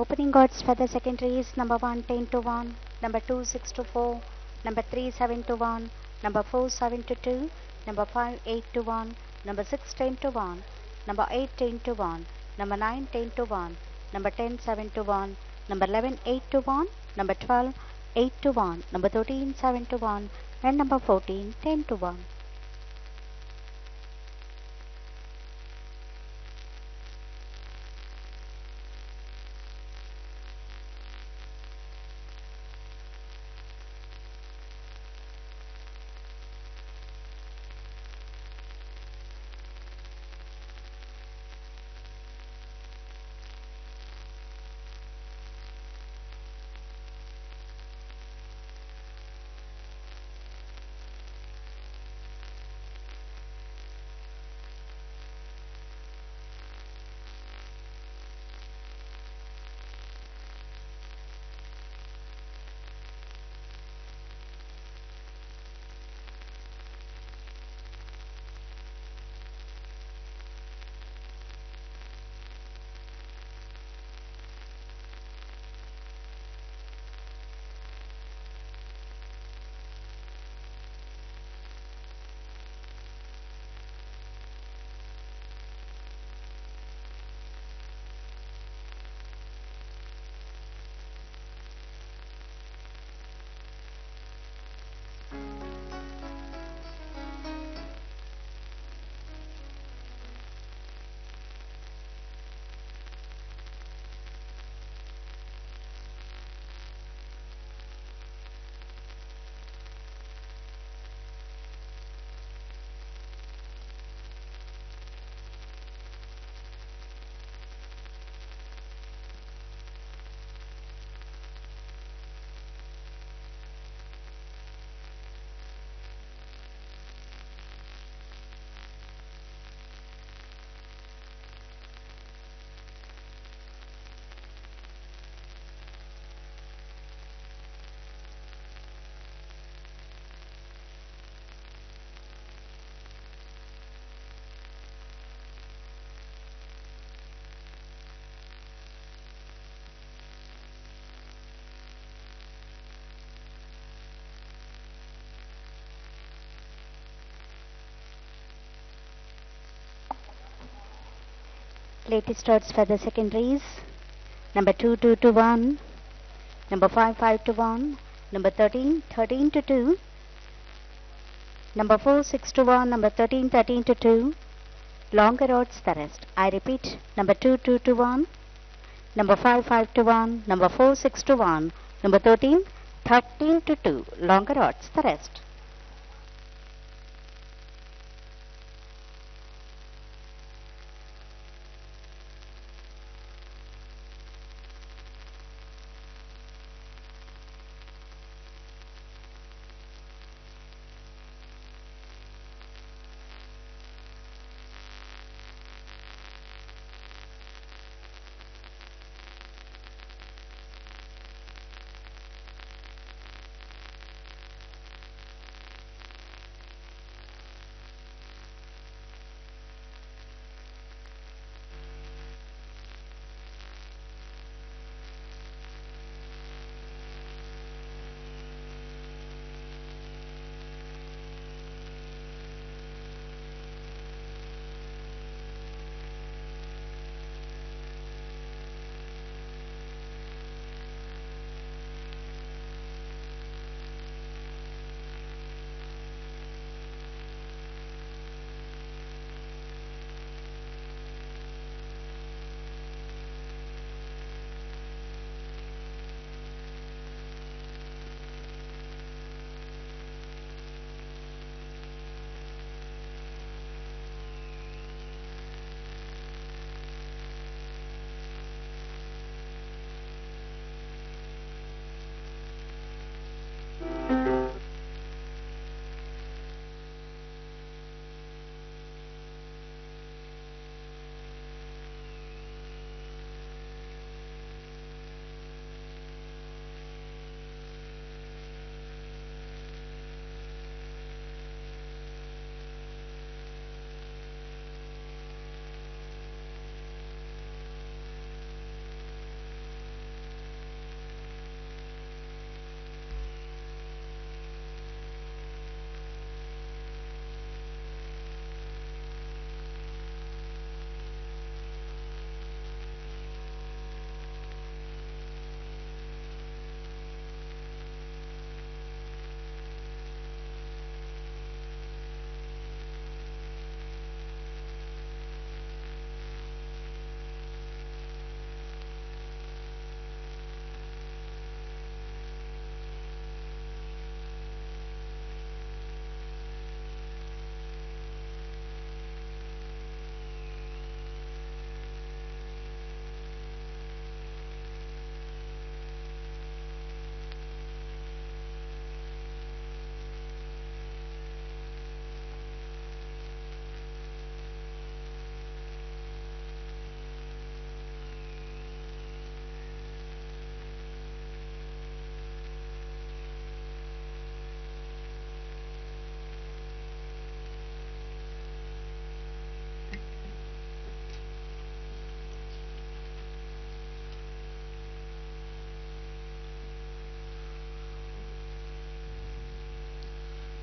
Opening odds for the secondaries: number 1 10 to 1, number 2 6 to 4, number 3 7 to 1, number 4 7 to 2, number 5 8 to 1, number 6 10 to 1, number 8 10 to 1, number 9 10 to 1, number 10 7 to 1, number 11 8 to 1, number 12 8 to 1, number 13 7 to 1, and number 14 10 to 1. Latest odds for the secondaries: number 2 2 to 1, number 5 5 to 1, number 13 13 to 2, number 4 6 to 1, number 13 13 to 2. Longer odds the rest. I repeat: number 2 2 to 1, number 5 5 to 1, number 4 6 to 1, number 13 13 to 2. Longer odds the rest.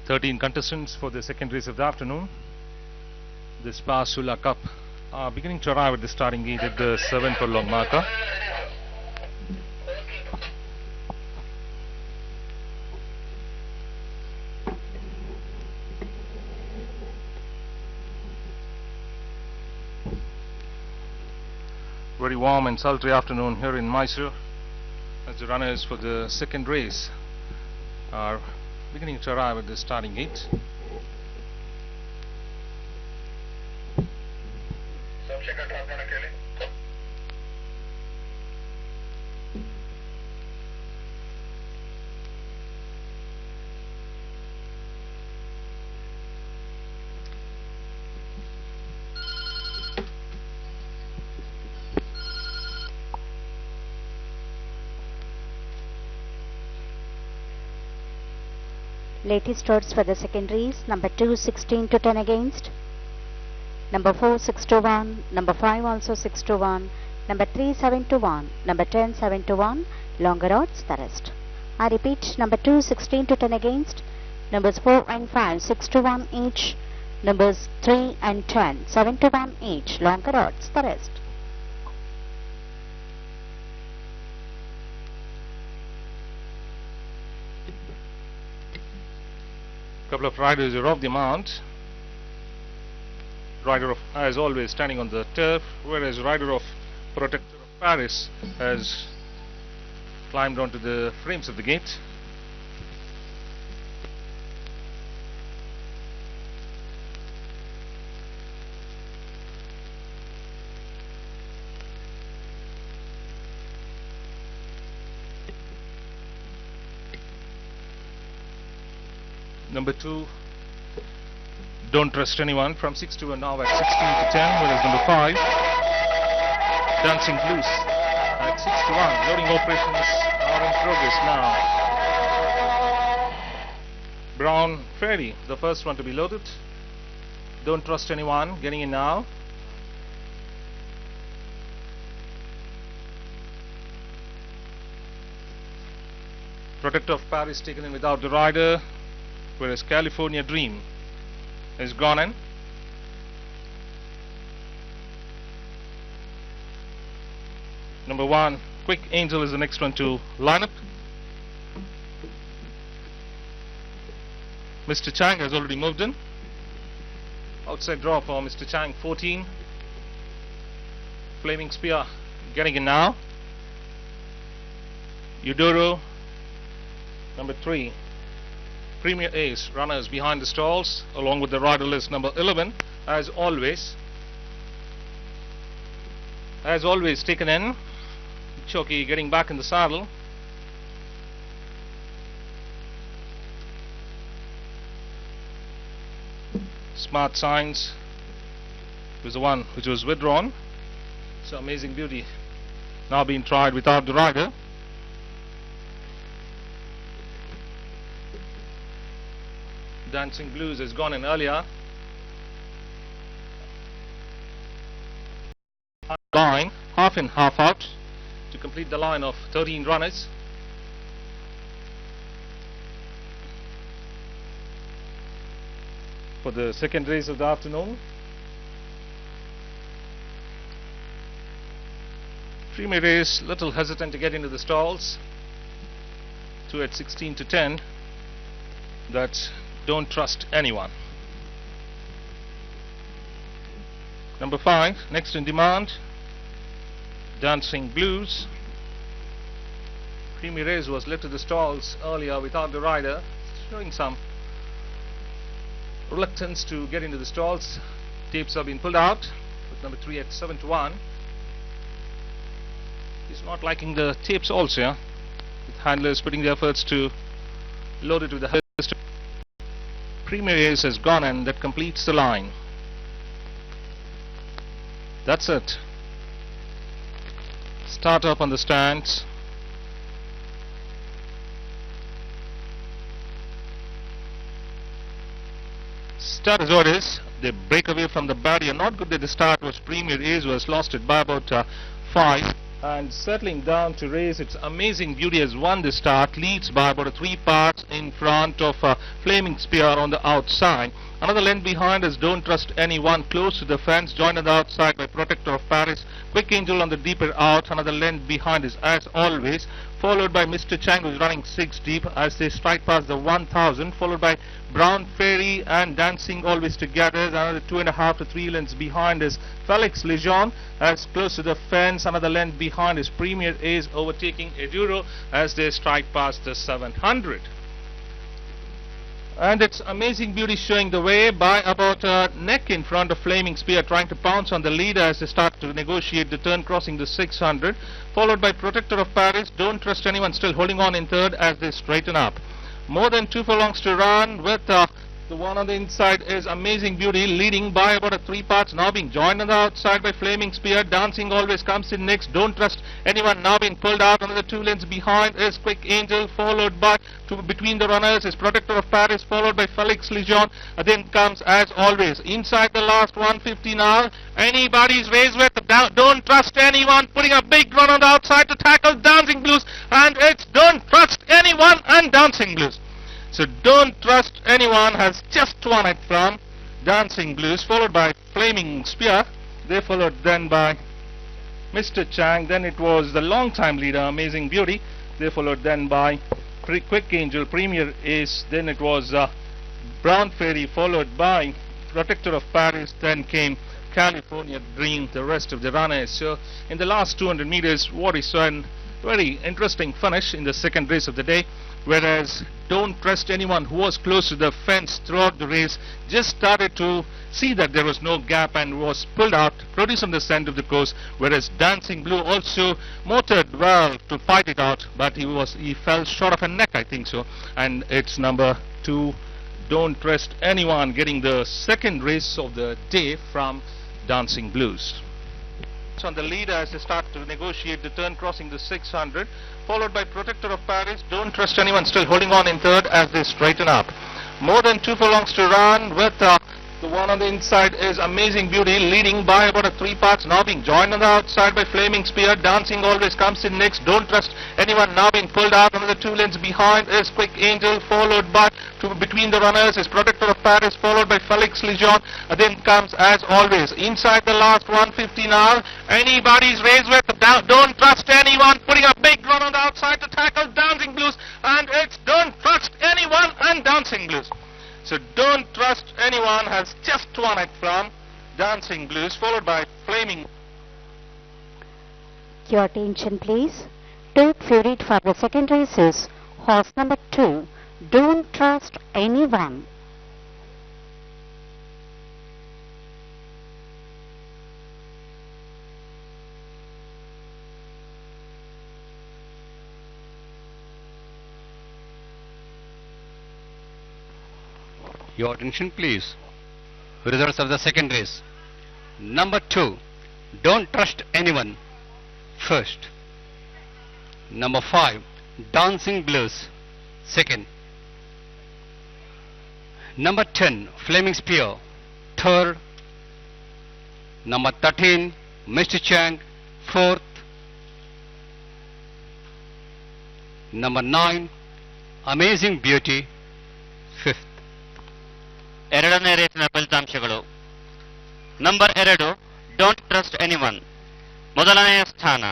13 contestants for the second race of the afternoon. The SPAR SULA Cup are beginning to arrive at the starting gate at the 7 furlong marker. Very warm and sultry afternoon here in Mysore as the runners for the second race are beginning to arrive at the starting gate. Latest odds for the secondaries: number 2 16 to 10 against, number 4 6 to 1, number 5 also 6 to 1, number 3 7 to 1, number 10 7 to 1. Longer odds the rest. I repeat: number 2 16 to 10 against, numbers 4 and 5 6 to 1 each, numbers 3 and 10 7 to 1 each. Longer odds the rest. Couple of riders are off the mount. Rider of as always standing on the turf, whereas rider of Protector of Paris has climbed onto the frames of the gate. Number 2, Don't Trust Anyone, from 6 to 1 now at 16 to 10, whereas number 5, Dancing Blues at 6 to 1. Loading operations are in progress now. Brown Fairy, the first one to be loaded. Don't Trust Anyone getting in now. Protector of Paris taken in without the rider, whereas California Dream is gone in. Number 1, Quick Angel is the next one to line up. Mr. Chang has already moved in. Outside draw for Mr. Chang, 14. Flaming Spear getting in now. Eudoro, number 3. Premier Ace, runners behind the stalls, along with the rider list number 11, as always taken in. Choki getting back in the saddle. Smart Signs was the one which was withdrawn. So Amazing Beauty now being tried without the rider. Dancing Blues has gone in earlier. Line, half in, half out, to complete the line of 13 runners. For the second race of the afternoon. Premier Ace, little hesitant to get into the stalls. 2 at 16 to 10. That's Don't Trust Anyone. Number 5, next in demand, Dancing Blues. Premier Ace was left to the stalls earlier without the rider, showing some reluctance to get into the stalls. Tapes have been pulled out, with number 3 at 7 to 1. He's not liking the tapes also, yeah? With handlers putting their efforts to load it with the headers. Premier Ace has gone, and that completes the line. That's it. Start up on the stands. Start as orders. They break away from the barrier. Not good that the start was Premier Ace was lost it by about 5. and settling down to race its amazing beauty has won the start, leads by about 3 parts in front of Flaming Spear on the outside. Another length behind is Don't Trust Anyone, close to the fence, joined on the outside by Protector of Paris. Quick Angel on the deeper out. Another length behind is As Always, followed by Mr. Chang, who's running 6 deep as they strike past the 1000, followed by Brown Fairy and Dancing Always Together. Another 2.5 to 3 lengths behind is Felix Lejeune as close to the fence. Another length behind is Premier Ace, overtaking Eduro as they strike past the 700. And its amazing beauty showing the way by about a neck in front of Flaming Spear, trying to pounce on the leader as they start to negotiate the turn, crossing the 600, followed by Protector of Paris, Don't Trust Anyone, still holding on in third as they straighten up. More than 2 furlongs to run, with the one on the inside is Amazing Beauty, leading by about 3 parts, now being joined on the outside by Flaming Spear. Dancing Always comes in next. Don't Trust Anyone now being pulled out. Another 2 lengths behind is Quick Angel, followed by between the runners is Protector of Paris, followed by Felix Lejeune. Then comes As Always. Inside the last 150 now. Anybody's race with Don't Trust Anyone, putting a big run on the outside to tackle Dancing Blues, and it's Don't Trust Anyone and Dancing Blues. So Don't Trust Anyone has just won it from Dancing Blues, followed by Flaming Spear. They followed then by Mr. Chang. Then it was the long-time leader, Amazing Beauty. They followed then by Quick Angel, Premier Ace. Then it was Brown Fairy, followed by Protector of Paris. Then came California Dream, the rest of the runners. So in the last 200 meters, what is a very interesting finish in the second race of the day, whereas Don't Trust Anyone, who was close to the fence throughout the race, just started to see that there was no gap and was pulled out, produced on the center of the course, whereas Dancing Blue also motored well to fight it out, but he fell short of a neck, I think so. And it's number 2, Don't Trust Anyone, getting the second race of the day from Dancing Blues. On the leader as they start to negotiate the turn, crossing the 600, followed by Protector of Paris, Don't Trust Anyone, still holding on in third as they straighten up. More than 2 furlongs to run, with the one on the inside is Amazing Beauty, leading by about 3 parts, now being joined on the outside by Flaming Spear. Dancing Always comes in next. Don't Trust Anyone now being pulled out. Another 2 lengths behind is Quick Angel, followed by between the runners is Protector of Paris, followed by Felix Lejeune. Then comes As Always. Inside the last 150 now. Anybody's race with Don't Trust Anyone, putting a big run on the outside to tackle Dancing Blues, and it's Don't Trust Anyone and Dancing Blues. So Don't Trust Anyone has just won it from Dancing Blues, followed by Flaming. Your attention please. Top favorite for the second race is horse number 2, Don't Trust Anyone. Your attention please. Results of the second race. Number 2, Don't Trust Anyone, first. Number 5, Dancing Blues, second. Number 10, Flaming Spear, third. Number 13, Mr. Chang, fourth. Number 9, Amazing Beauty, fifth. ಎರಡನೇ ರೇಸಿನ ಫಲಿತಾಂಶಗಳು. Number 2, don't trust anyone, ಮೊದಲನೆಯ ಸ್ಥಾನ.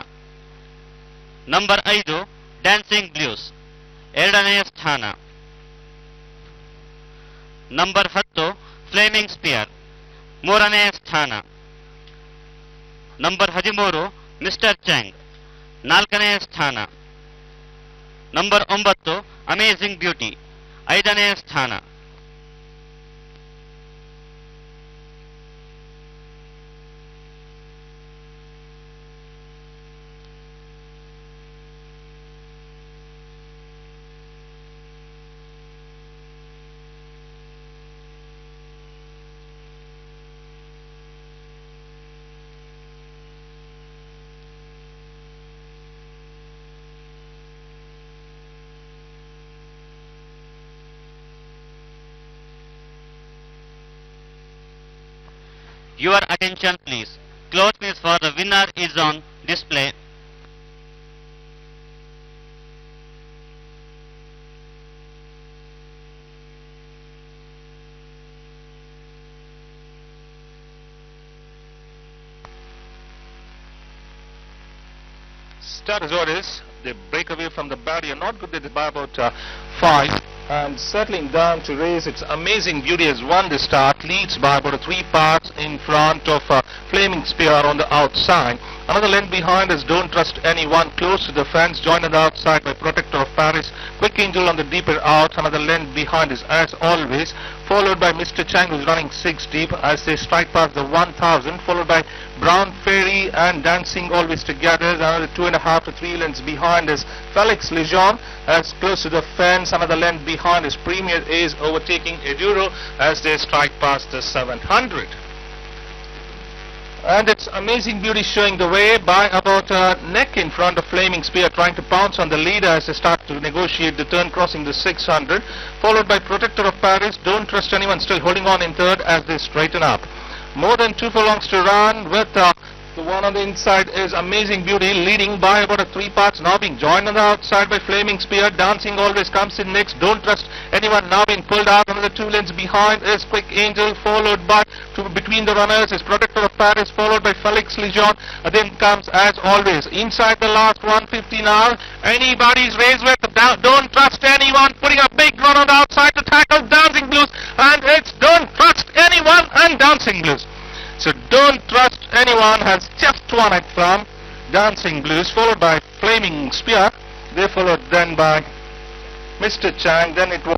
Number 5, dancing blouse, ಎರಡನೆಯ ಸ್ಥಾನ. Number 10, Fleming spear, ಮೂರನೆಯ ಸ್ಥಾನ. Number 13, mister ಚಾಂಗ್, ನಾಲ್ಕನೆಯ ಸ್ಥಾನ. ನಂಬರ್ 9, ಅಮೇಜಿಂಗ್ ಬ್ಯೂಟಿ, ಐದನೆಯ ಸ್ಥಾನ. Your attention please. Cloth list for the winner is on display. status orders. They break away from the barrier, not good by about 5, and settling down to race its amazing beauty has won the start, leads by about 3 parts in front of Flaming Spear on the outside. Another length behind is Don't Trust Anyone, close to the fence, joined on the outside by Protector of Paris. Quick Angel on the deeper out. Another length behind is As Always, followed by Mr. Chang, who's running 6 deep as they strike past the 1000, followed by Brown Fairy and Dancing Always Together. Another 2.5 to 3 lengths behind is Felix Lejeune as close to the fence. Another length behind is Premier Ace, overtaking Eduro as they strike past the 700. And its amazing beauty showing the way by about a neck in front of Flaming Spear, trying to pounce on the leader as they start to negotiate the turn, crossing the 600, followed by Protector of Paris, Don't Trust Anyone, still holding on in third as they straighten up. More than 2 furlongs to run, with the one on the inside is Amazing Beauty, leading by about 3 parts, now being joined on the outside by Flaming Spear. Dancing Always comes in next. Don't Trust Anyone now being pulled out. Another 2 lengths behind is Quick Angel, followed by between the runners is Protector of Paris, followed by Felix Lejeune. Then comes As Always. Inside the last 150 now. Anybody's race with Don't Trust Anyone, putting a big run on the outside to tackle Dancing Blues, and it's Don't Trust Anyone and Dancing Blues. So Don't Trust Anyone has just won it from Dancing Blues, followed by Flaming Spear. They followed then by Mr. Chang. Then it was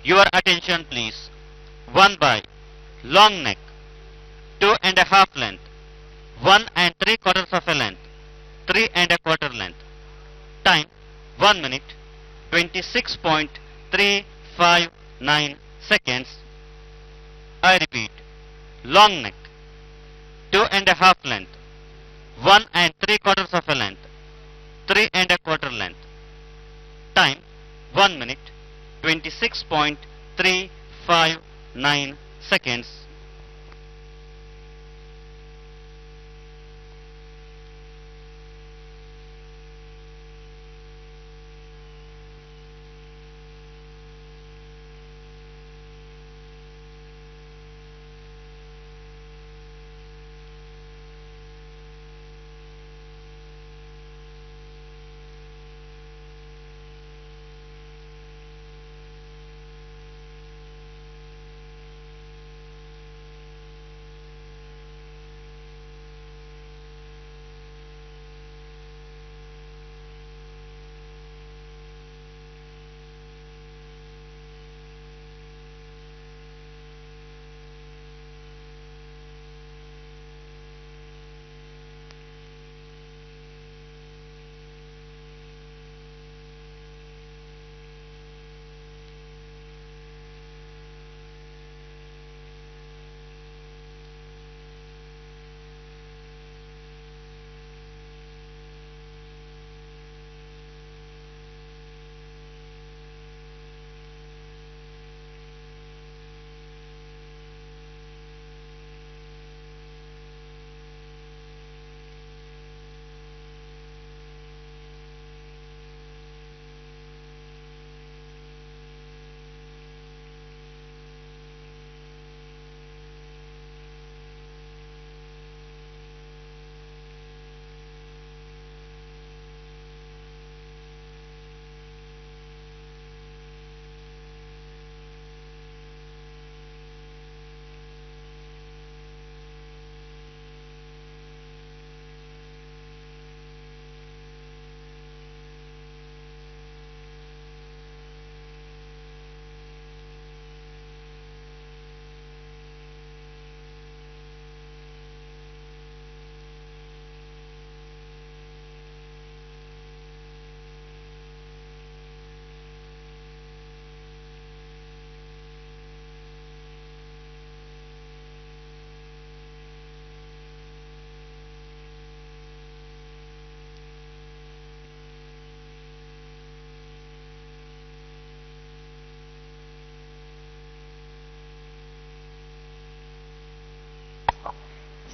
Your attention please. 1 by long neck, 2.5 length, 1 3/4 of a length, 3 1/4 length. Time 1 minute 26.359 seconds. I repeat, long neck, 2.5 length, 1 3/4 of a length, 3 1/4 length. Time 1 minute 26.359 seconds.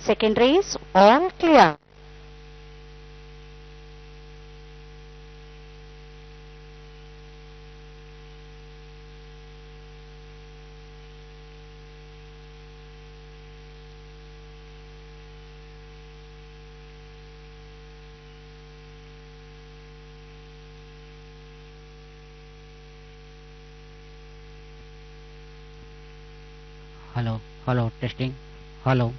Second race, all clear. Hello, testing. Hello.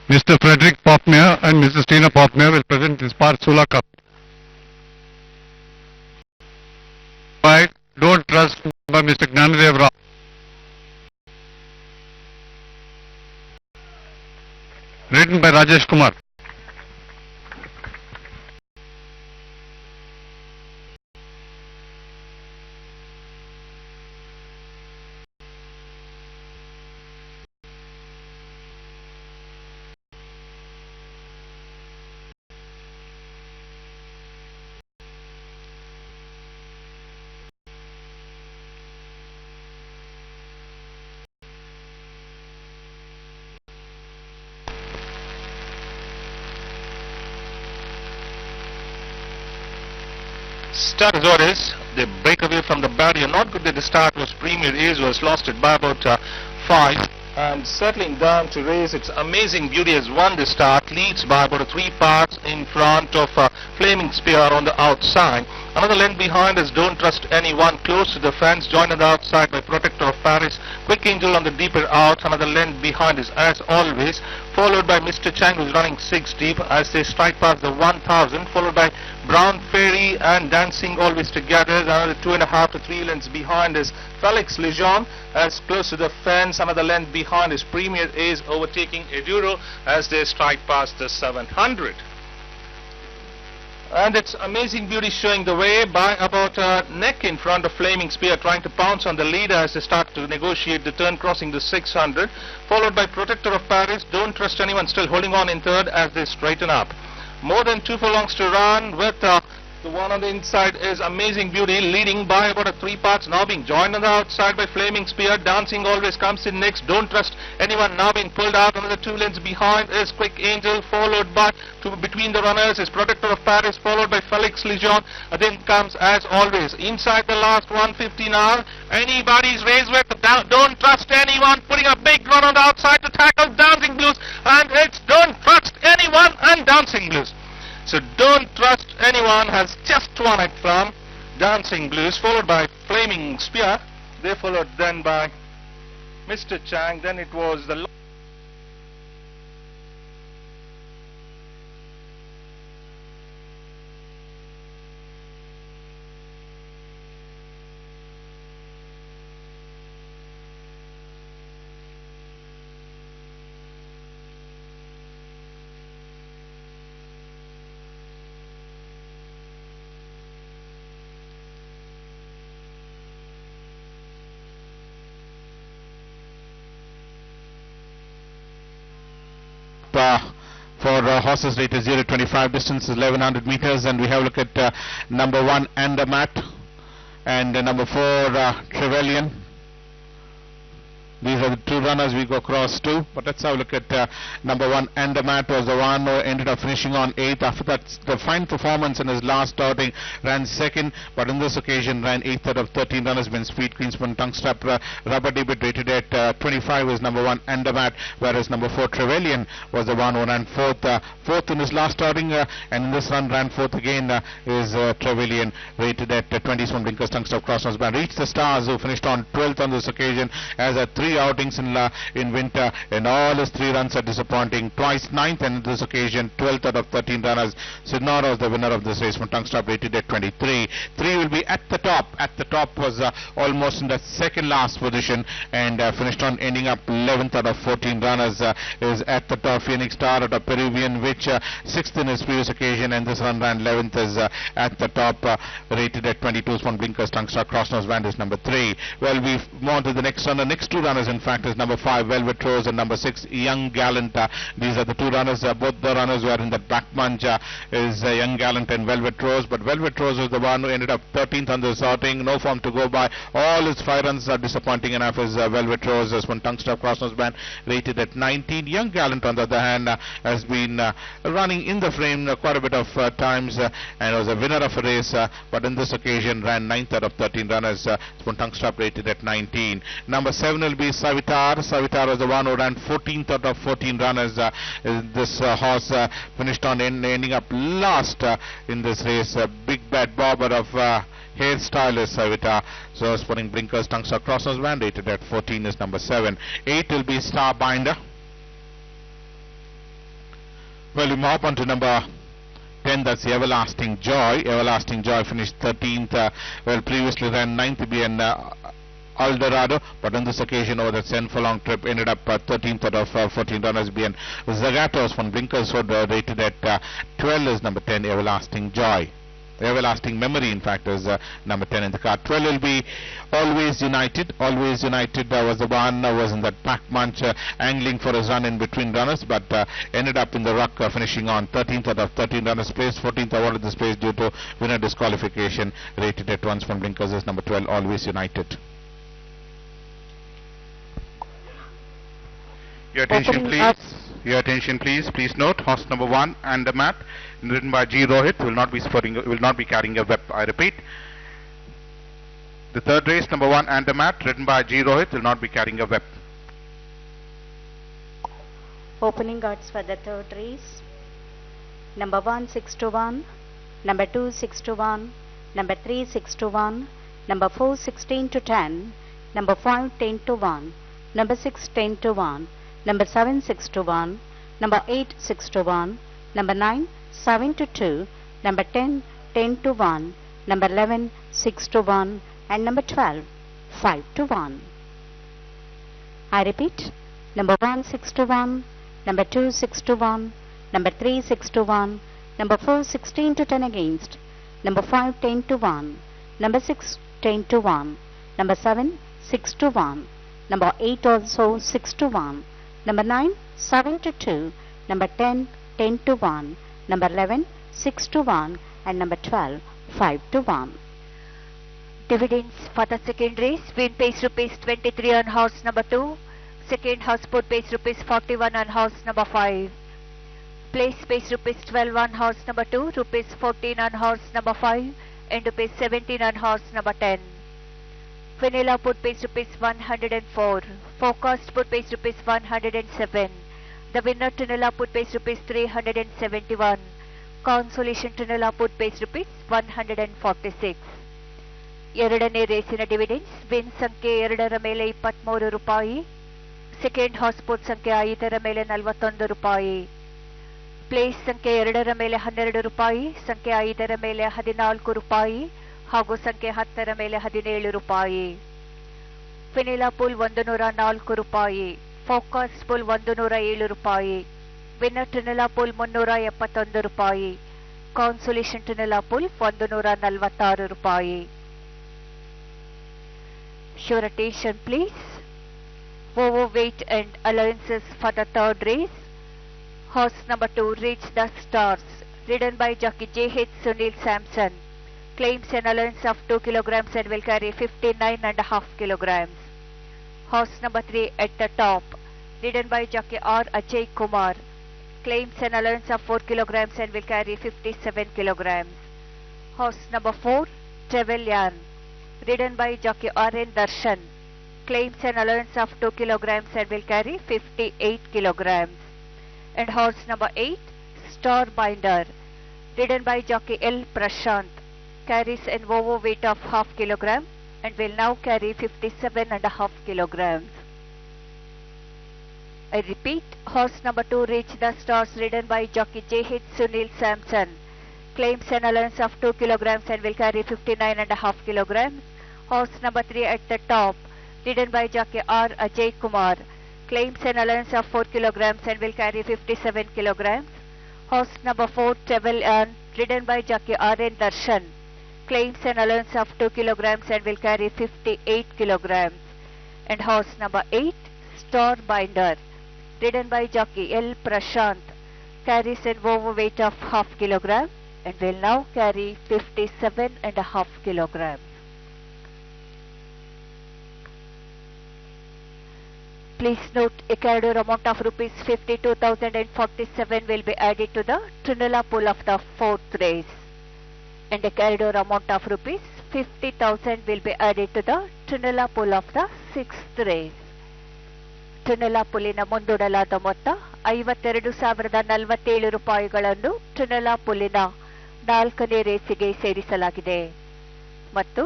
Mr. Frederick Popmere and Mrs. Tina Popmere will present the SPAR SULA Cup. By Don't Trust by Mr. Gnanadev Rao. Written by Rajesh Kumar. Start as what is. They break away from the barrier. Not good that the start was premier ace, was lost it by about 5. And settling down to race its amazing beauty has won the start. Leads by about 3 parts in front of Flaming Spear on the outside. Another length behind is Don't Trust Anyone, close to the fence, joined on the outside by Protector of Paris. Quick Angel on the deeper out. Another length behind is As Always, followed by Mr. Chang, who's running 6 deep as they strike past the 1000, followed by Brown Fairy and Dancing Always Together. Another 2.5 to 3 lengths behind is Felix Lejeune as close to the fence. Another length behind is Premier Ace, overtaking Eduro as they strike past the 700. And it's Amazing Beauty showing the way by about a neck in front of Flaming Spear, trying to pounce on the leader as they start to negotiate the turn, crossing the 600, followed by Protector of Paris. Don't Trust Anyone still holding on in third as they straighten up. More than 2 furlongs to run with the one on the inside is Amazing Beauty, leading by about 3 parts, now being joined on the outside by Flaming Spear. Dancing Always comes in next. Don't Trust Anyone now being pulled out. Another 2 lengths behind is Quick Angel, followed by between the runners is Protector of Paris, followed by Felix Lejeune. Then comes As Always. Inside the last 150 now. Anybody's race with Don't Trust Anyone, putting a big run on the outside to tackle Dancing Blues, and it's Don't Trust Anyone and Dancing Blues. So Don't Trust Anyone has just won it from Dancing Blues, followed by Flaming Spear. They followed then by Mr. Chang. Then it was the for horses rated 0 to 25, distance is 1100 meters, and we have a look at number 1 Andermatt and number 4 Trevelyan. These are the 2 runners we go across to, but let's have a look at number 1 Andermatt was the one who ended up finishing on 8th. After that, the fine performance in his last outing, ran 2nd, but in this occasion ran 8th out of 13 runners. Been Speed, Queensman, Tongue Strap, Rubber Debit rated at 25 is number 1 Andermatt, whereas number 4 Trevelyan was the one who ran 4th in his last outing, and in this run ran 4th again is Trevelyan, rated at 20 from Blinkers, Tongue Strap, Crossnose Band. Reached the Stars, who finished on 12th on this occasion, as a 3 outings in winter, and all his 3 runs are disappointing. Twice 9th, and in this occasion 12th out of 13 runners. Sidnora was the winner of this race from Tongue Strap, rated at 23. 3 will be at the top. At the top was almost in the second last position, and finished on ending up 11th out of 14 runners. Is at the top Phoenix Star out of Peruvian, which 6th in his previous occasion, and this run ran 11th, is at the top, rated at 22 from Blinkers, Tongue Strap, Crossnose Band is number 3. Well, we move on to the next runner. Next 2 runners, in fact, is number 5 Velvet Rose and number 6 Young Gallant. These are the 2 runners. Both the runners who are in the back bunch is Young Gallant and Velvet Rose, but Velvet Rose was the one who ended up 13th on this outing. No form to go by. All his 5 runs are disappointing enough. Is Velvet Rose as one Tongue Strap, Crossnose Band, rated at 19. Young Gallant, on the other hand, has been running in the frame quite a bit of times, and was a winner of a race, but in this occasion ran 9th out of 13 runners. One Tongue Strap, rated at 19. Number 7 will be race, Savitar. Savitar was the one who ran 14th out of 14 runners. This horse finished on ending up last in this race. Big bad bobber of hairstylist Savitar. So Sporting Blinkers, Tongues are Crossers van, rated at 14 is number 7. 8 will be Star Binder. Well, we move on to number 10, that's the Everlasting Joy. Everlasting Joy finished 13th. Well, previously ran 9th to be an Eldorado, but on this occasion over that 10 furlong trip ended up 13th out of 14 runners. Being Zagatos from Blinkers Road, rated at 12 is number 10, Everlasting Joy. Everlasting Memory, in fact, is number 10 in the card. 12 will be Always United. Always United was the one was in that pack munch angling for his run in between runners, but ended up in the ruck, finishing on 13th out of 13 runners place. 14th awarded this place due to winner disqualification. Rated at once from Blinkers is number 12, Always United. Your attention please. Your attention please. Please note, horse number 1 and the mat, ridden by G. Rohit, will not be carrying a whip. I repeat, the third race, number 1 and the mat, ridden by G. Rohit, will not be carrying a whip. Opening guards for the third race. Number 1 6 to 1, number 2 6 to 1, number 3 6 to 1, number 4 16 to 10, number 5 10 to 1, number 6 10 to 1, number 7 6 to 1, number 8 6 to 1, number 9 7 to 2, number 10 10 to 1, number 11 6 to 1, and number 12 5 to 1. I repeat, number 1 6 to 1, number 2 6 to 1, number 3 6 to 1, number 4 16 to 10 against, number 5 10 to 1, number 6 10 to 1, number 7 6 to 1, number 8 also 6 to 1, number 9 7 to 2, number 10 10 to 1, number 11 6 to 1, and number 12 5 to 1. Dividends for the second race. Win pays rupees 23 on horse number 2. Second house put pays rupees 41 on horse number 5. Place pays rupees 12 on horse number 2, rupees 14 on horse number 5, and rupees 17 on horse number 10. Vanilla put pays rupees 104. Forecast put pays rupees 107. The winner Trinilla put pays rupees 371. Consolation Trinilla put pays rupees 146. ಎರಡನೇ ರೇಸಿನ dividends. Win ಸಂಖ್ಯೆ 2ರ ಮೇಲೆ 23 ರೂಪಾಯಿ. Second ಹಾಸ್ಪೋರ್ಟ್ ಸಂಖ್ಯೆ 5ರ ಮೇಲೆ 41 ರೂಪಾಯಿ. Place ಸಂಖ್ಯೆ 2ರ ಮೇಲೆ 12 ರೂಪಾಯಿ, ಸಂಖ್ಯೆ 5ರ ಮೇಲೆ 14 ರೂಪಾಯಿ ಹಾಗೂ ಸಂಖ್ಯೆ 10ರ ಮೇಲೆ 17 ರೂಪಾಯಿ. ಫಿನಿಲಾ ಪೂಲ್ 104 ರೂಪಾಯಿ. ಫೋಕಸ್ ಪೂಲ್ 107 ರೂಪಾಯಿ. ವಿನ್ನರ್ ಟ್ರಿನಿಲಾ ಪೂಲ್ 371 ರೂಪಾಯಿ. ಕಾನ್ಸೋಲೇಷನ್ ಟ್ರಿನಿಲಾ ಪೂಲ್ 146 ರೂಪಾಯಿ. Your attention please. Overweight and allowances for the third race. Horse number 2, Reach the Stars, ridden by jockey J.H. SUNIL SAMSON, claims an allowance of 2 kilograms and will carry 59.5 kilograms. Horse number 3, At the Top, ridden by jockey R. Ajay Kumar, claims an allowance of 4 kilograms and will carry 57 kilograms. Horse number 4, Trevelyan, ridden by jockey R.N. Darshan, claims an allowance of 2 kilograms and will carry 58 kilograms. And horse number 8, Star Binder, ridden by jockey L.PRASHANT, carries an overweight of half kilogram and will now carry 57.5 kilograms. I repeat, horse number 2, Reach the Stars, ridden by jockey J.H. SUNIL SAMSON, claims an allowance of 2 kilograms and will carry 59.5 kilograms. Horse number 3, At the Top, ridden by jockey R. Ajay Kumar, claims an allowance of 4 kilograms and will carry 57 kilograms. Horse number 4, Trevelyan, ridden by jockey R.N. Darshan, claims an allowance of 2 kilograms and will carry 58 kilograms. And horse number 8, Star Binder, ridden by jockey L.PRASHANT, carries an overweight of half kilogram and will now carry 57.5 kilograms. Please note, a carried over amount of rupees 52,047 will be added to the Trinilla pool of the fourth race, and a carried over amount of rupees 50,000 will be added to the Trinilla pool of the sixth race. ಟ್ರಿನೆಲಾ ಪುಲಿನ ಮುಂದೂಡಲಾದ ಮೊತ್ತ 52,047 ರೂಪಾಯಿಗಳನ್ನು ಟ್ರಿನೆಲಾ ಪುಲಿನ 4ನೇ ರೇಸಿಗೆ ಸೇರಿಸಲಾಗಿದೆ ಮತ್ತು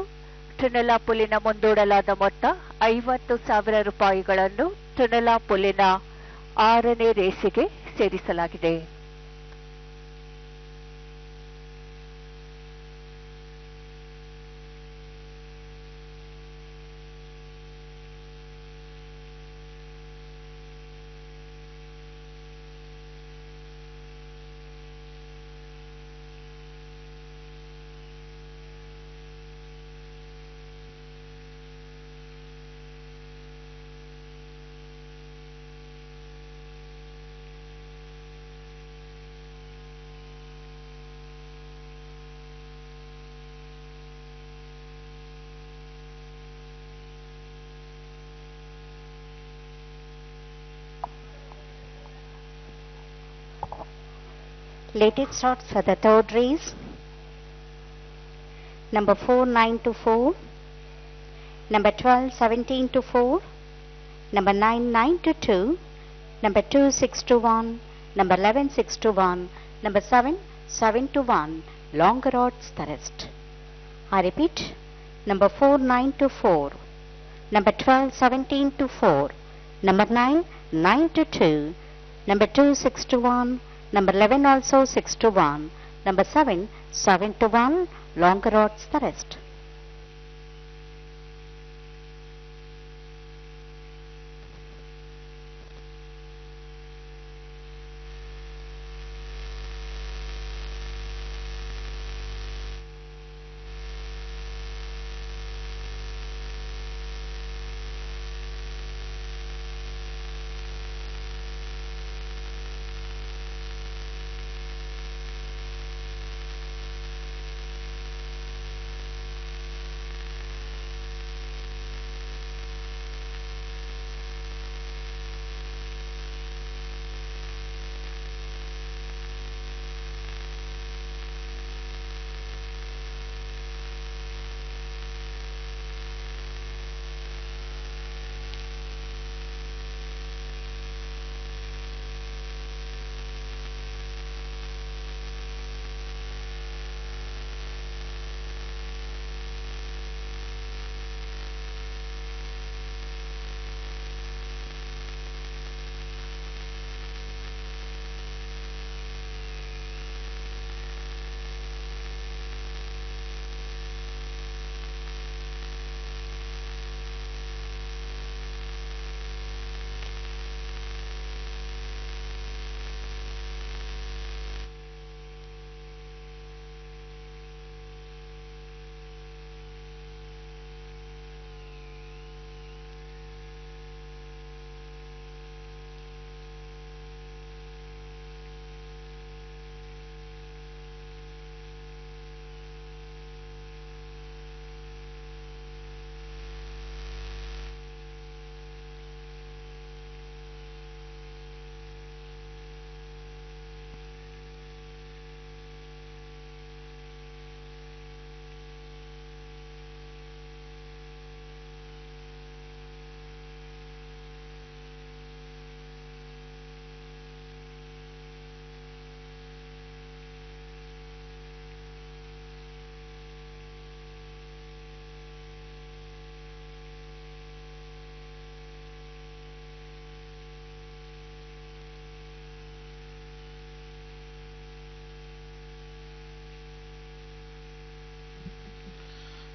ಟ್ರಿನೆಲಾ ಪುಲಿನ ಮುಂದೂಡಲಾದ ಮೊತ್ತ 50,000 ರೂಪಾಯಿಗಳನ್ನು ಟ್ರಿನೆಲಾ ಪುಲಿನ 6ನೇ ರೇಸಿಗೆ ಸೇರಿಸಲಾಗಿದೆ. Latest starts for the third race. Number 4 9 to 4, number 12 17 to 4, number 9 9 to 2, number 2 6 to 1, number 11 6 to 1, number 7 7 to 1. Longer odds the rest. I repeat, number 4 9 to 4, number 12 17 to 4, number 9 9 to 2, number 2 6 to 1, number 11 also 6 to 1, number 7 7 to 1. Longer odds the rest.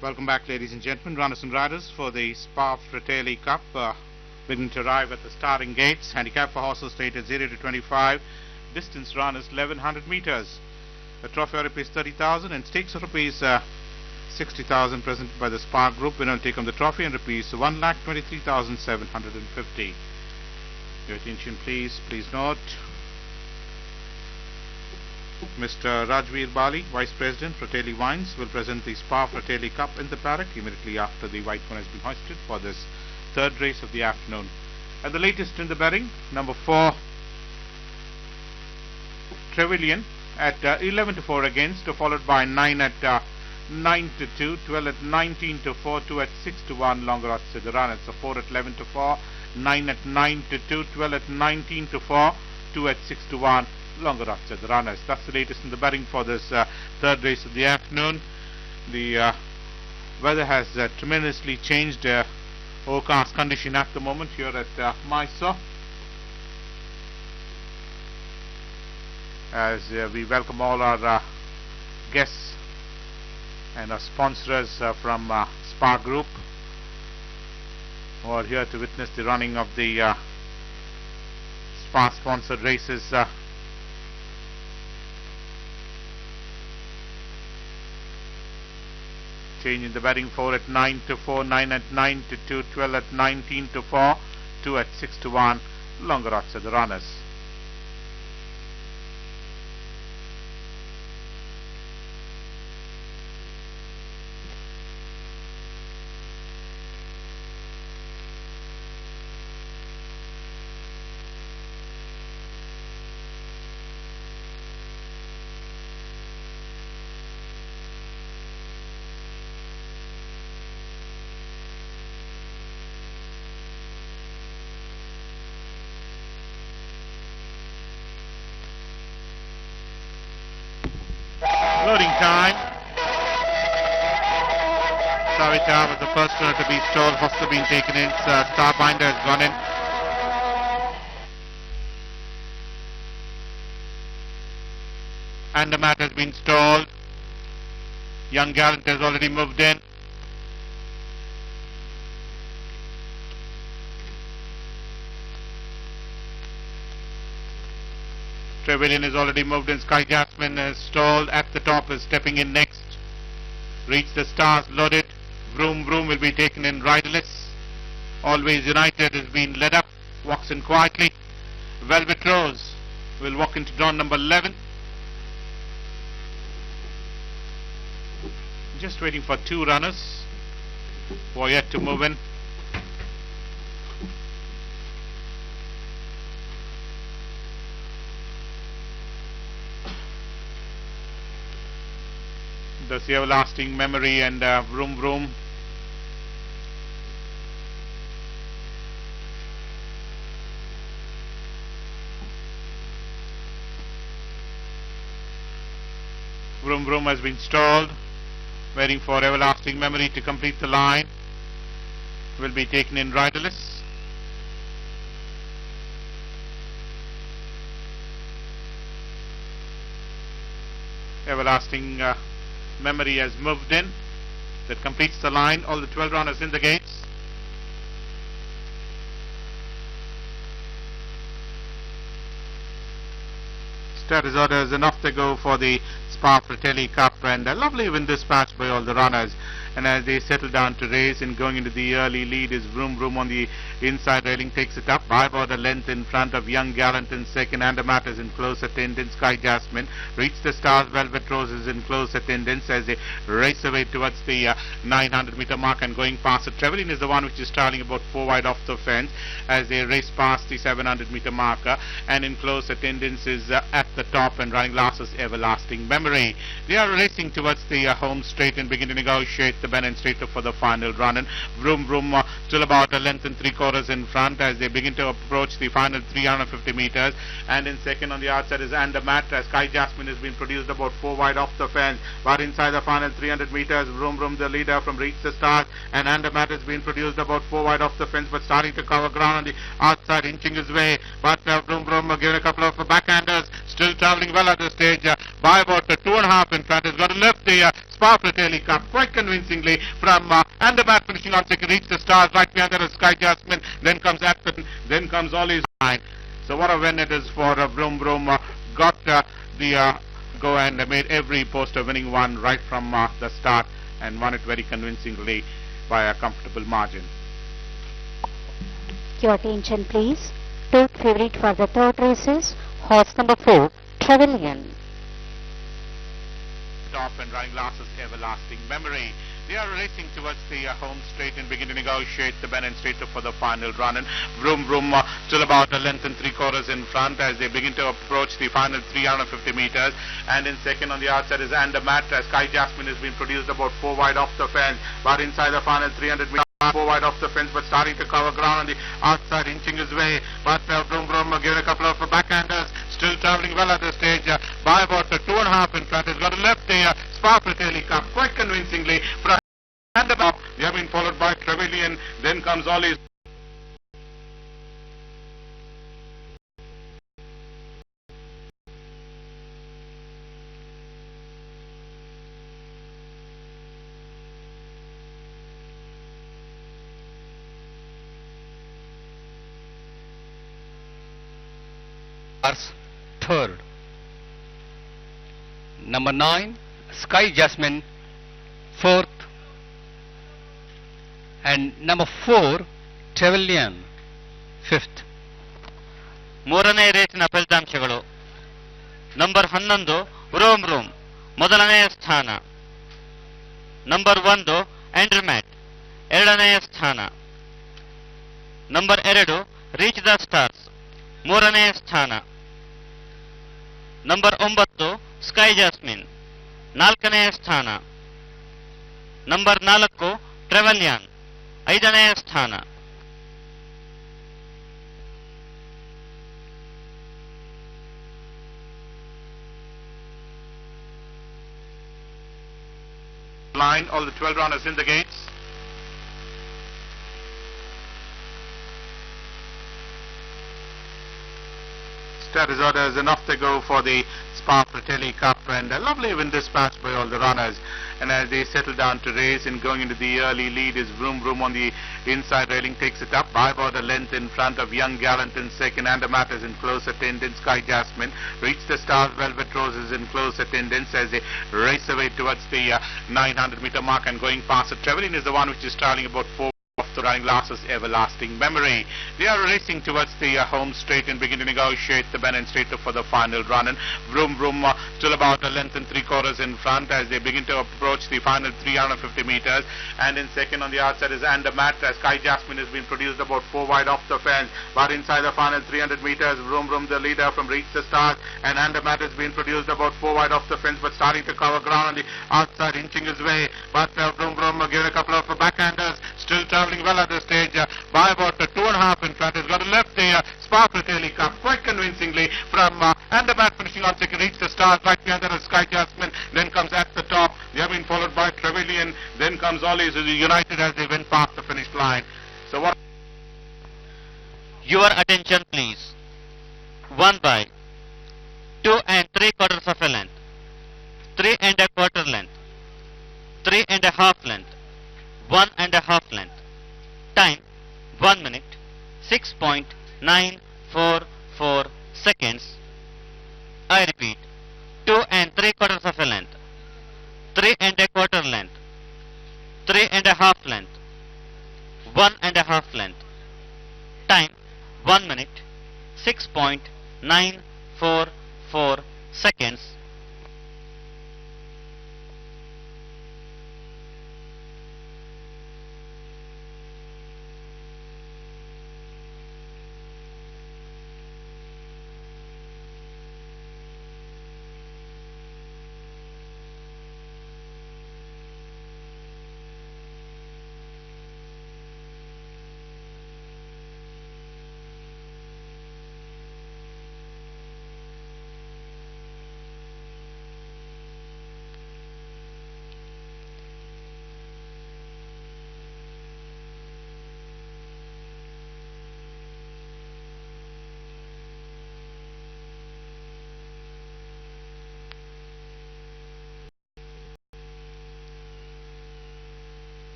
Welcome back, ladies and gentlemen. Runners and riders for the SPAR Fratelli Cup beginning to arrive at the starting gates. Handicap for horses rated 0 to 25. Distance run is 1100 meters. The trophy of rupees 30,000 and stakes of rupees 60,000 presented by the SPAR group. Winner will take home the trophy and rupees 1,23,750. Your attention please. Please note, Mr. Rajveer Bali, Vice President, Fratelli Wines, will present the SPAR Fratelli Cup in the paddock immediately after the white one has been hoisted for this third race of the afternoon. And the latest in the betting, number 4, Trevelyan at 11 to 4 against, followed by 9 at 9 to 2, 12 at 19 to 4, 2 at 6 to 1, longer odds to the run. It's a 4 at 11 to 4, 9 at 9 to 2, 12 at 19 to 4, 2 at 6 to 1. Longer odds at the runners. That's the latest in the betting for this third race of the afternoon. The weather has tremendously changed. Overcast condition at the moment here at Mysore. As we welcome all our guests and our sponsors from SPAR Group who are here to witness the running of the SPAR sponsored races. Change in the betting. 4 at 9 to 4, 9 at 9 to 2, 12 at 19 to 4, 2 at 6 to 1. Longer odds at the runners. Loading time. SAVITAR was the first runner to be stalled. Hostler been taken in. Starbinder has gone in. And the mat has been stalled. Young Gallant has already moved in. Trevelyan is already moved in. Sky Jasmine is stalled. At the top is stepping in next. Reach the Stars loaded. Vroom Vroom will be taken in riderless. Always United has been led up. Walks in quietly. Velvet Rose will walk into draw number 11. Just waiting for two runners who are yet to move in. That's the Everlasting Memory and Vroom Vroom. Vroom Vroom has been stalled, waiting for Everlasting Memory to complete the line. Will be taken in riderless. Everlasting Memory has moved in. That completes the line. All the 12 runners in the gates. T.S.JODHA is enough to go for the SPAR Fratelli Cup, and a lovely win dispatch by all the runners. And as they settle down to race and going into the early lead is Vroom Vroom on the inside railing, takes it up by about a length in front of Young Gallant in second. Andermatt is in close attendance. Sky Jasmine. Reach the Stars. Velvet Rose is in close attendance as they race away towards the 900 meter mark and going past it. Trevelyan is the one which is trailing about 4 wide off the fence as they race past the 700 meter marker, and in close attendance is at the top and running last is Everlasting Memory. They are racing towards the home straight and begin to negotiate the Ben and straighter for the final run. And Vroom Vroom still about a length and 3/4 in front as they begin to approach the final 350 meters. And in second on the outside is Andermatt as Sky Jasmine has been produced about 4 wide off the fence. But inside the final 300 meters, Vroom Vroom the leader from Reach the Stars, and Andermatt has been produced about 4 wide off the fence, but starting to cover ground on the outside, inching his way. But Vroom Vroom given a couple of backhanders, still travelling well at this stage by about 2.5 in front. Has got to lift the SPAR Fratelli Cup quite convincingly from Andermatt finishing on second. Reach the Stars right behind that is Sky Jasmine. Then comes Acton. Then comes Ollie's line. So what a win it is for Vroom Vroom. Got the go and made every poster winning one right from the start and won it very convincingly by a comfortable margin. Your attention please. Third favorite for the third race is horse number 4, Trevelyan. Top and running last is Everlasting Memory. They are racing towards the home straight and begin to negotiate the Ben and straighter for the final run. And Vroom Vroom still about a length and 3/4 in front as they begin to approach the final 350 meters. And in second on the outside is Andermatt as Sky Jasmine has been produced about 4 wide off the fence. But inside the final 300 meters. 4 wide off the fence, but starting to cover ground on the outside, inching his way. But Brum giving a couple of backhanders, still travelling well at this stage by about 2.5 in front. He's got to left the SPAR FRATELLI Cup quite convincingly. And above, they have been followed by Trevelyan. Then comes Ollie's. Third. Number 9, Sky Jasmine, fourth. And number 4, Trevelyan, fifth. ಮೂರನೇ ರೇಸಿನ ಫಲಿತಾಂಶಗಳು. Number 11 Rome ಮೊದಲನೆಯ ಸ್ಥಾನ. Number 1 ಆಂಡ್ರಮ್ಯಾಟ್ ಎರಡನೆಯ ಸ್ಥಾನ. Number 2 reach the stars ಮೂರನೆಯ ಸ್ಥಾನ. Number 9 sky jasmine ನಾಲ್ಕನೆಯ ಸ್ಥಾನ. ನಂಬರ್ 4 ಟ್ರೆವಲ್ಯಾನ್ ಐದನೆಯ ಸ್ಥಾನ. Line, all the 12 runners in the gates. T.S.JODHA is enough to go for the SPAR FRATELLI Cup, and a lovely win dispatch by all the runners. And as they settle down to race and going into the early lead is Vroom on the inside railing, takes it up by about a length in front of Young Gallant in second, and the Matters in close attendance. Sky Jasmine reach the stars, Velvet Rose is in close attendance as they race away towards the 900 meter mark and going past it. Trevelyan is the one which is trailing about 4 of the running losses, everlasting memory. They are racing towards the home straight and begin to negotiate the Ben and straight for the final run. And Vroom still about a length and 3/4 in front as they begin to approach the final 350 meters. And in second on the outside is Andermatt. Sky Jasmine has been produced about 4 wide off the fence, but inside the final 300 meters, Vroom the leader from Reach the Stars, and Andermatt has been produced about 4 wide off the fence, but starting to cover ground on the outside, inching his way. But Vroom giving a couple of backhanders, still travelling well at this stage by about 2.5 in front. He's got to left the SPAR FRATELLI Cup quite convincingly from Andermatt finishing on second. Reach the Stars right behind that is Sky Jasmine. Then comes at the top. They have been followed by Trevelyan. Then comes Ollie's United as they went past the finish line. So what? Your attention please. 1 by 2 3/4 of a length, 3 1/4 length, 3 1/2 length, 1 1/2 length. Time 1 minute 6.944 seconds. I repeat, 2 3/4 of a length, 3 1/4 length, 3 1/2 length, 1 1/2 length. Time 1 minute 6.944 seconds.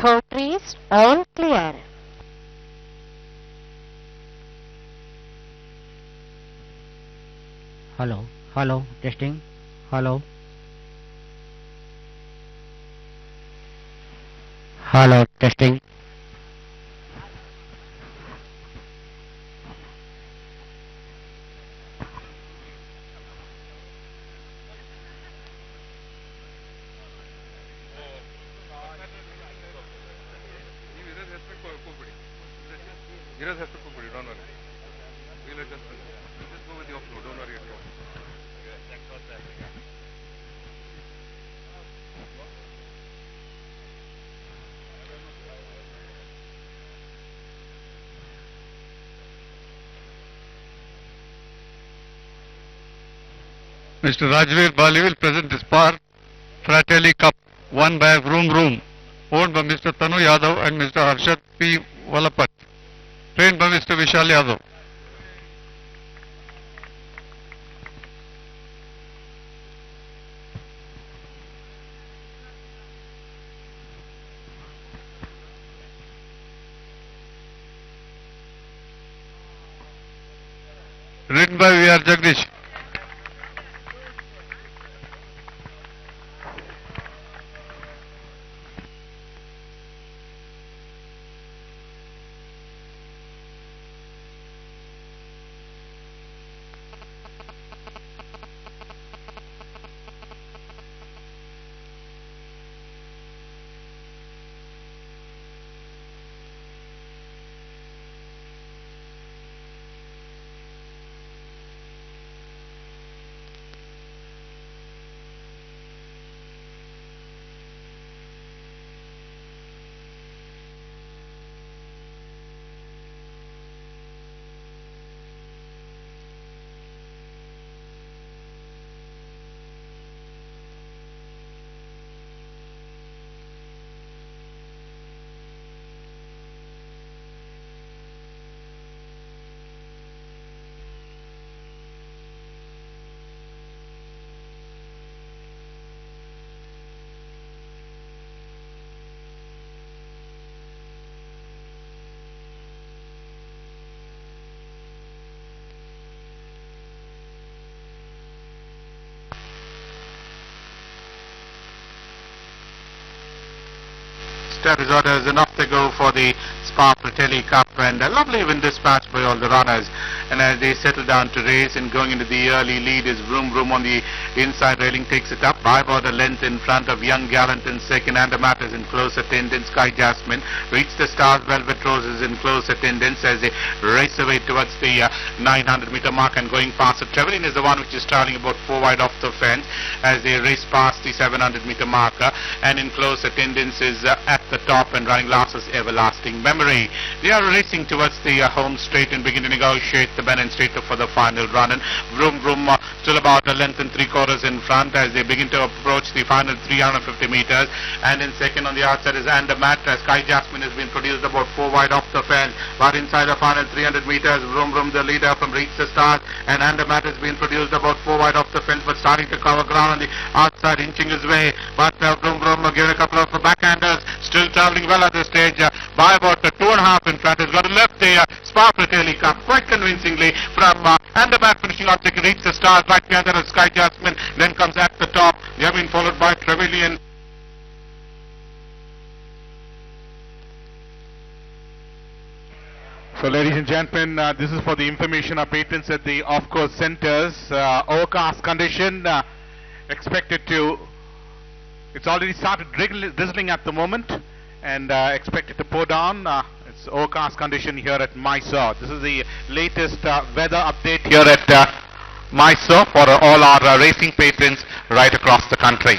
4 trees, all clear. Hello, hello, testing. Hello. Hello, testing. Don't worry. We'll adjust it. Just go with your flow. Don't worry at all. Mr. Rajveer Bali will present the SPAR Fratelli Cup won by Vroom, owned by Mr. Tanu Yadav and Mr. Arshad P. Wallapat, trained by Mr. Vishal Yadav. Written by V.R. Jagdish. T.S.JODHA is enough to go for the SPAR Fratelli Cup, and a lovely win dispatch by all the runners. And as they settle down to race and going into the early lead is Vroom on the inside railing, takes it up by about a length in front of Young Gallant in second, and the matters in close attendance. Sky Jasmine Reach the Stars, Velvet Roses in close attendance as they race away towards the 900-meter mark, and going past it. Trevelyan is the one which is traveling about 4 wide off the fence as they race past the 700-meter marker, and in close attendance is at the top and running last is Everlasting Memory. They are racing towards the home straight and begin to negotiate the Ben and straight for the final run. And Vroom still about a length and 3/4 in front as they begin to approach the final 350 meters. And in second on the outside is M.MADHU. Sky Jasmine has been produced about 4 wide off the fence, but inside the final 300 meters, Vroom the leader from Reach the Stars, and M.MADHU has been produced about 4 wide off the fence, but starting to cover ground on the outside, inching his way. But Vroom giving a couple of backhanders, still traveling well at this stage by about 2.5 in front. Has got to left the SPAR Fratelli Cup quite convincingly from M.MADHU finishing off second. Reach the Stars right behind that is Sky Jasmine, then comes at the top. They have been followed by Trevelyan. So ladies and gentlemen, this is for the information of patrons at the off-course centers. Overcast condition expected to, it's already started drizzling at the moment, and expected to pour down. It's overcast condition here at Mysore. This is the latest weather update here at Mysore for all our racing patrons right across the country.